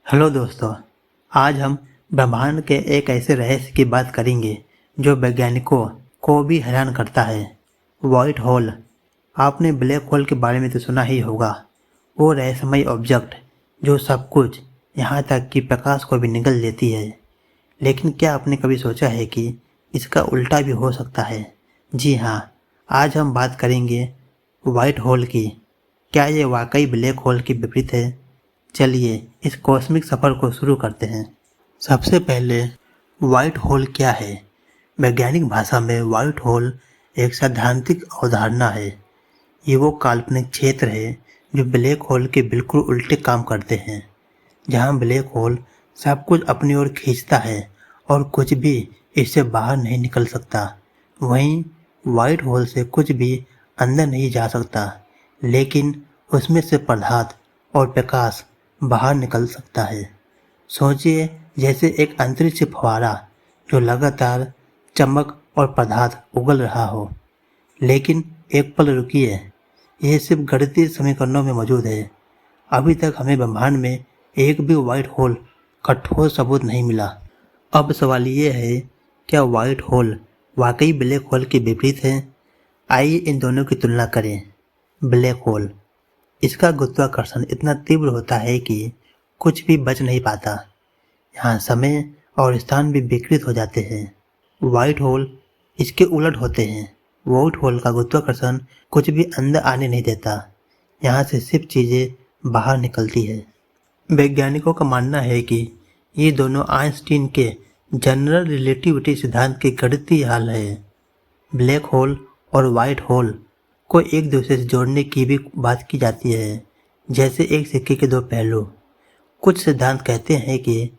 Hello दोस्तों, आज हम ब्रह्मांड के एक ऐसे रहस्य की बात करेंगे जो वैज्ञानिकों को भी हैरान करता है। White hole. आपने ब्लैक होल के बारे में तो सुना ही होगा। वो रहस्यमय ऑब्जेक्ट जो सब कुछ, यहाँ तक कि प्रकाश को भी निगल लेती है। लेकिन क्या आपने कभी सोचा है कि इसका उल्टा भी हो सकता है? जी हाँ, आज हम बात करेंगे व्हाइट होल की। क्या ये वाकई ब्लैक होल के विपरीत है? चलिए इस कॉस्मिक सफ़र को शुरू करते हैं। सबसे पहले व्हाइट होल क्या है? वैज्ञानिक भाषा में व्हाइट होल एक सैद्धांतिक अवधारणा है। ये वो काल्पनिक क्षेत्र है जो ब्लैक होल के बिल्कुल उल्टे काम करते हैं। जहाँ ब्लैक होल सब कुछ अपनी ओर खींचता है और कुछ भी इससे बाहर नहीं निकल सकता, वहीं व्हाइट होल से कुछ भी अंदर नहीं जा सकता, लेकिन उसमें से पदार्थ और प्रकाश बाहर निकल सकता है। सोचिए, जैसे एक अंतरिक्ष फव्वारा जो लगातार चमक और पदार्थ उगल रहा हो। लेकिन एक पल रुकिए, यह सिर्फ गणितीय समीकरणों में मौजूद है। अभी तक हमें ब्रह्मांड में एक भी व्हाइट होल का ठोस सबूत नहीं मिला। अब सवाल ये है, क्या व्हाइट होल वाकई ब्लैक होल के विपरीत है? आइए इन दोनों की तुलना करें। ब्लैक होल, इसका गुरुत्वाकर्षण इतना तीव्र होता है कि कुछ भी बच नहीं पाता। यहाँ समय और स्थान भी विकृत हो जाते हैं। व्हाइट होल इसके उलट होते हैं। व्हाइट होल का गुरुत्वाकर्षण कुछ भी अंदर आने नहीं देता। यहाँ से सिर्फ चीज़ें बाहर निकलती है। वैज्ञानिकों का मानना है कि ये दोनों आइंस्टीन के जनरल रिलेटिविटी सिद्धांत के गणितीय हल है। ब्लैक होल और व्हाइट होल को एक दूसरे से जोड़ने की भी बात की जाती है, जैसे एक सिक्के के दो पहलू। कुछ सिद्धांत कहते हैं कि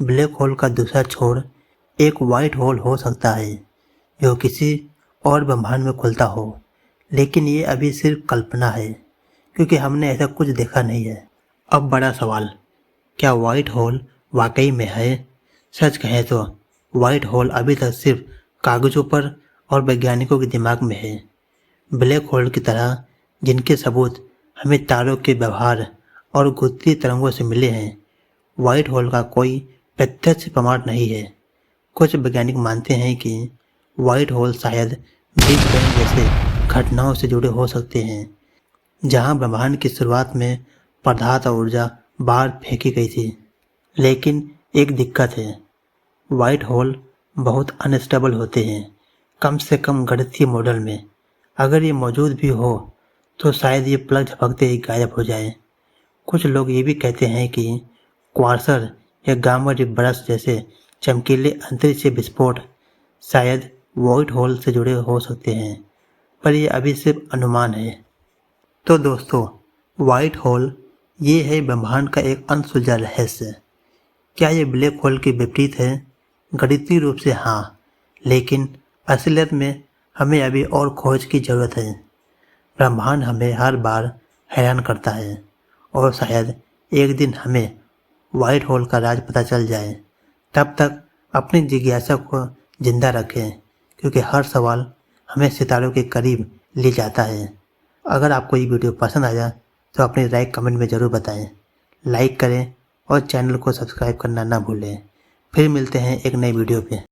ब्लैक होल का दूसरा छोर एक व्हाइट होल हो सकता है जो किसी और ब्रह्मांड में खुलता हो, लेकिन ये अभी सिर्फ कल्पना है क्योंकि हमने ऐसा कुछ देखा नहीं है। अब बड़ा सवाल, क्या व्हाइट होल वाकई में है? सच कहें तो व्हाइट होल अभी तक सिर्फ कागज़ों पर और वैज्ञानिकों के दिमाग में है। ब्लैक होल की तरह जिनके सबूत हमें तारों के व्यवहार और गुरुत्वीय तरंगों से मिले हैं, व्हाइट होल का कोई प्रत्यक्ष प्रमाण नहीं है। कुछ वैज्ञानिक मानते हैं कि व्हाइट होल शायद बिग बैंग जैसे घटनाओं से जुड़े हो सकते हैं, जहां ब्रह्मांड की शुरुआत में पदार्थ और ऊर्जा बाहर फेंकी गई थी। लेकिन एक दिक्कत है, व्हाइट होल बहुत अनस्टेबल होते हैं, कम से कम गणितीय मॉडल में। अगर ये मौजूद भी हो तो शायद ये प्लग झपकते ही गायब हो जाए। कुछ लोग ये भी कहते हैं कि क्वार्सर या गामा रे बर्स्ट जैसे चमकीले अंतरिक्ष विस्फोट शायद व्हाइट होल से जुड़े हो सकते हैं, पर ये अभी सिर्फ अनुमान है। तो दोस्तों, व्हाइट होल ये है ब्रह्मांड का एक अनसुलझा रहस्य। क्या ये ब्लैक होल के विपरीत है? गणितीय रूप से हाँ, लेकिन असलियत में हमें अभी और खोज की ज़रूरत है। ब्रह्मांड हमें हर बार हैरान करता है और शायद एक दिन हमें व्हाइट होल का राज पता चल जाए। तब तक अपनी जिज्ञासा को जिंदा रखें, क्योंकि हर सवाल हमें सितारों के करीब ले जाता है। अगर आपको ये वीडियो पसंद आया तो अपनी राय कमेंट में ज़रूर बताएं। लाइक करें और चैनल को सब्सक्राइब करना ना भूलें। फिर मिलते हैं एक नई वीडियो पे।